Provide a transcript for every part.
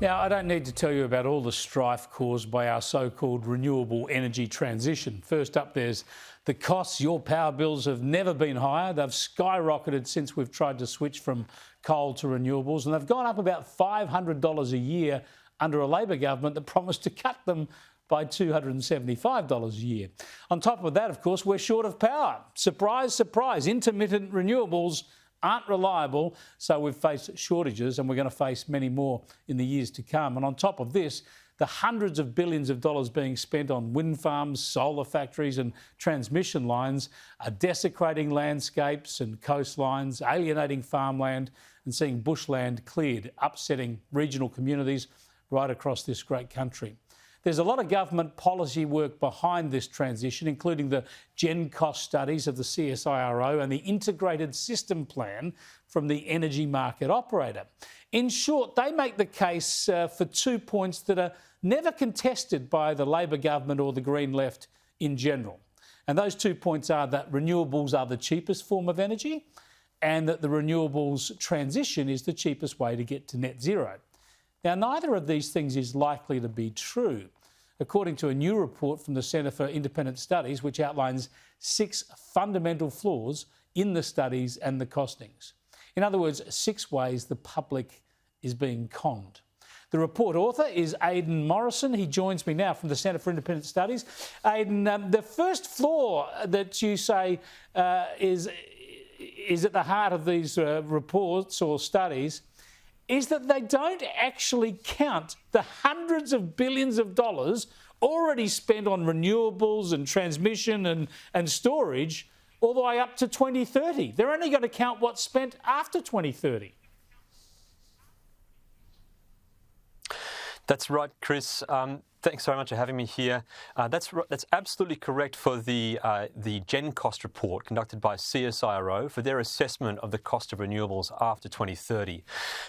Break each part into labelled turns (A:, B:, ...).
A: Now, I don't need to tell you about all the strife caused by our so-called renewable energy transition. First up, there's the costs. Your power bills have never been higher. They've skyrocketed since we've tried to switch from coal to renewables, and they've gone up about $500 a year under a Labor government that promised to cut them by $275 a year. On top of that, of course, we're short of power. Surprise, surprise, intermittent renewables aren't reliable, so we've faced shortages and we're going to face many more in the years to come. And on top of this, the hundreds of billions of dollars being spent on wind farms, solar factories and transmission lines are desecrating landscapes and coastlines, alienating farmland and seeing bushland cleared, upsetting regional communities right across this great country. There's a lot of government policy work behind this transition, including the Gen Cost studies of the CSIRO and the integrated system plan from the energy market operator. In short, they make the case for 2 points that are never contested by the Labor government or the Green left in general. And those 2 points are that renewables are the cheapest form of energy and that the renewables transition is the cheapest way to get to net zero. Now, neither of these things is likely to be true, according to a new report from the Centre for Independent Studies, which outlines 6 fundamental flaws in the studies and the costings. In other words, 6 ways the public is being conned. The report author is Aidan Morrison. He joins me now from the Centre for Independent Studies. Aidan, the first flaw that you say is at the heart of these reports or studies is that they don't actually count the hundreds of billions of dollars already spent on renewables and transmission and storage all the way up to 2030. They're only going to count what's spent after 2030.
B: That's right, Chris. Thanks very much for having me here. That's absolutely correct for the Gen Cost report conducted by CSIRO for their assessment of the cost of renewables after 2030.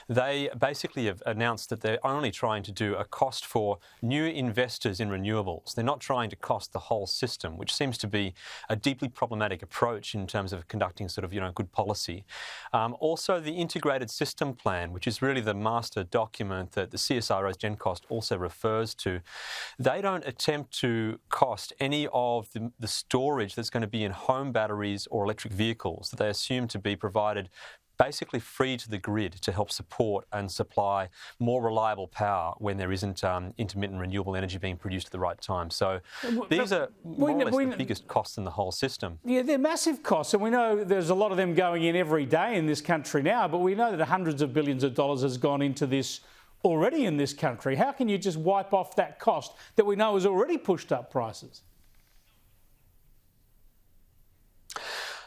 B: They basically have announced that they're only trying to do a cost for new investors in renewables. They're not trying to cost the whole system, which seems to be a deeply problematic approach in terms of conducting good policy. Also, the integrated system plan, which is really the master document that the CSIRO's Gen Cost also refers to, they don't attempt to cost any of the storage that's going to be in home batteries or electric vehicles that they assume to be provided basically free to the grid to help support and supply more reliable power when there isn't intermittent renewable energy being produced at the right time. So these are more or less the biggest costs in the whole system.
A: Yeah, they're massive costs, and we know there's a lot of them going in every day in this country now, but we know that hundreds of billions of dollars has gone into this already in this country. How can you just wipe off that cost that we know has already pushed up prices?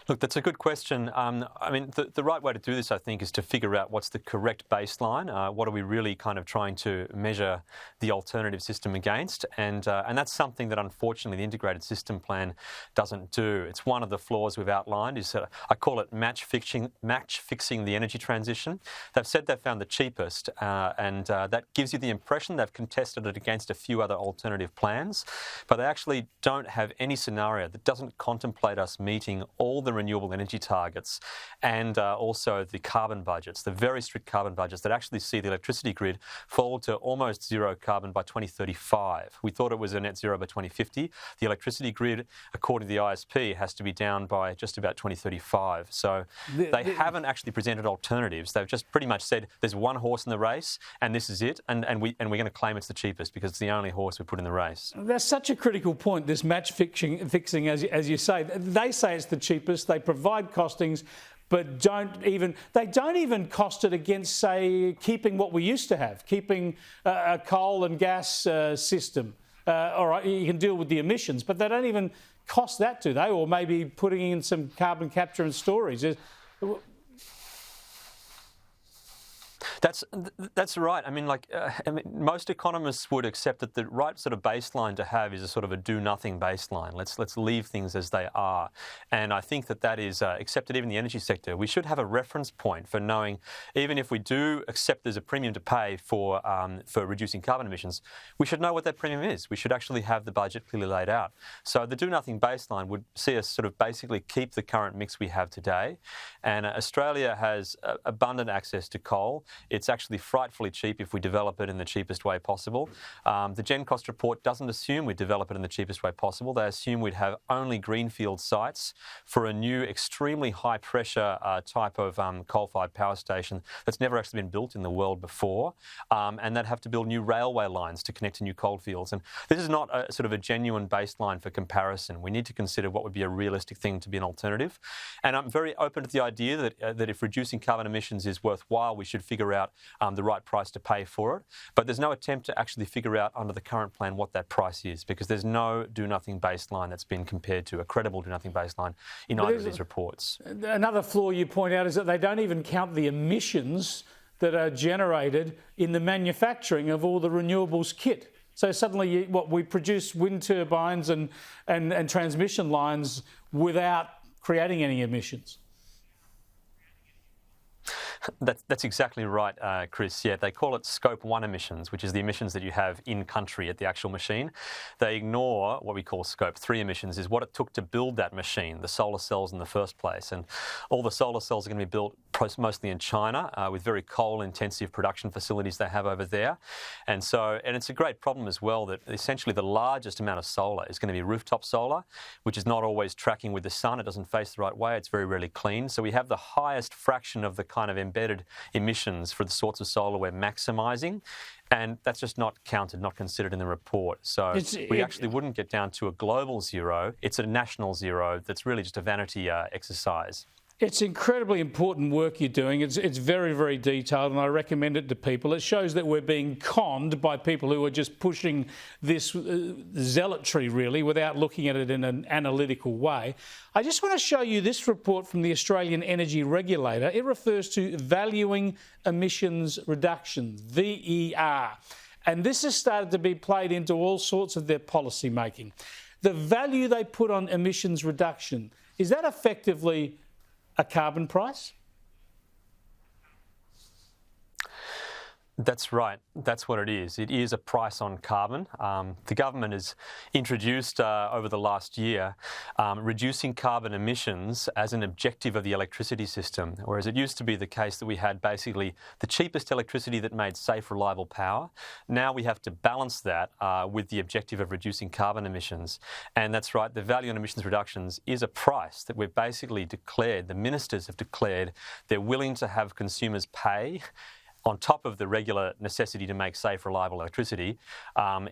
B: Look, that's a good question. I mean, the right way to do this, I think, is to figure out what's the correct baseline. What are we really kind of trying to measure the alternative system against? And that's something that, unfortunately, the integrated system plan doesn't do. It's one of the flaws we've outlined. Is I call it match fixing the energy transition. They've said they've found the cheapest, and that gives you the impression they've contested it against a few other alternative plans, but they actually don't have any scenario that doesn't contemplate us meeting all the renewable energy targets and also the carbon budgets, the very strict carbon budgets that actually see the electricity grid fall to almost zero carbon by 2035. We thought it was a net zero by 2050. The electricity grid, according to the ISP, has to be down by just about 2035. So they haven't actually presented alternatives. They've just pretty much said there's one horse in the race and this is it, and we're going to claim it's the cheapest because it's the only horse we put in the race.
A: That's such a critical point, this match fixing as you say. They say it's the cheapest. They provide costings, but they don't even cost it against, say, keeping what we used to have, keeping a coal and gas system. All right, you can deal with the emissions, but they don't even cost that, do they? Or maybe putting in some carbon capture and storage.
B: That's right. I mean, most economists would accept that the right sort of baseline to have is a sort of a do-nothing baseline. Let's leave things as they are, and I think that is accepted even in the energy sector. We should have a reference point for knowing, even if we do accept there's a premium to pay for reducing carbon emissions, we should know what that premium is. We should actually have the budget clearly laid out. So the do-nothing baseline would see us sort of basically keep the current mix we have today, and Australia has abundant access to coal. It's actually frightfully cheap if we develop it in the cheapest way possible. The Gen Cost report doesn't assume we develop it in the cheapest way possible. They assume we'd have only greenfield sites for a new extremely high pressure type of coal-fired power station that's never actually been built in the world before, and they'd have to build new railway lines to connect to new coalfields. And this is not a sort of a genuine baseline for comparison. We need to consider what would be a realistic thing to be an alternative. And I'm very open to the idea that if reducing carbon emissions is worthwhile, we should figure out the right price to pay for it. But there's no attempt to actually figure out under the current plan what that price is, because there's no do-nothing baseline that's been compared to a credible do-nothing baseline in either of these reports.
A: Another flaw you point out is that they don't even count the emissions that are generated in the manufacturing of all the renewables kit. So suddenly, we produce wind turbines and transmission lines without creating any emissions.
B: That's exactly right, Chris. Yeah, they call it Scope 1 emissions, which is the emissions that you have in country at the actual machine. They ignore what we call Scope 3 emissions, is what it took to build that machine, the solar cells in the first place. And all the solar cells are going to be built mostly in China with very coal-intensive production facilities they have over there. And it's a great problem as well that essentially the largest amount of solar is going to be rooftop solar, which is not always tracking with the sun. It doesn't face the right way. It's very rarely clean. So we have the highest fraction of the kind of embedded emissions for the sorts of solar we're maximising, and that's just not counted, not considered in the report. So we actually wouldn't get down to a global zero. It's a national zero that's really just a vanity exercise.
A: It's incredibly important work you're doing. It's very, very detailed, and I recommend it to people. It shows that we're being conned by people who are just pushing this zealotry, really, without looking at it in an analytical way. I just want to show you this report from the Australian Energy Regulator. It refers to valuing emissions reduction, VER. And this has started to be played into all sorts of their policy making. The value they put on emissions reduction, is that effectively a carbon price?
B: That's right. That's what it is. It is a price on carbon. The government has introduced over the last year reducing carbon emissions as an objective of the electricity system, whereas it used to be the case that we had basically the cheapest electricity that made safe, reliable power. Now we have to balance that with the objective of reducing carbon emissions. And that's right, the value on emissions reductions is a price that we've basically declared, the ministers have declared they're willing to have consumers pay on top of the regular necessity to make safe, reliable electricity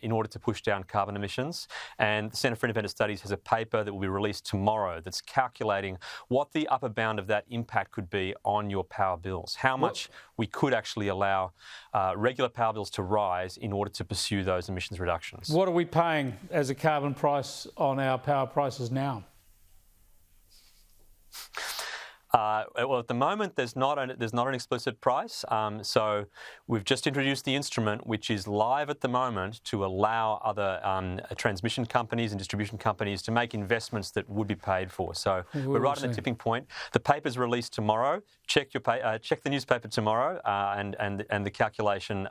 B: in order to push down carbon emissions. And the Centre for Independent Studies has a paper that will be released tomorrow that's calculating what the upper bound of that impact could be on your power bills, how much we could actually allow regular power bills to rise in order to pursue those emissions reductions. What
A: are we paying as a carbon price on our power prices now?
B: Well, at the moment, there's not an explicit price. So we've just introduced the instrument, which is live at the moment, to allow other transmission companies and distribution companies to make investments that would be paid for. So we're right on the tipping point. The paper's released tomorrow. Check the newspaper tomorrow, and the calculation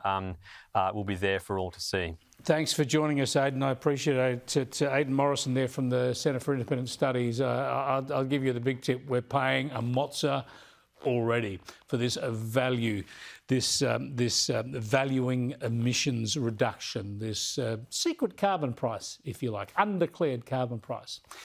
B: will be there for all to see.
A: Thanks for joining us, Aidan. I appreciate it. To Aidan Morrison there from the Centre for Independent Studies, I'll give you the big tip. We're paying a mozza already for this value, this valuing emissions reduction, this secret carbon price, if you like, undeclared carbon price.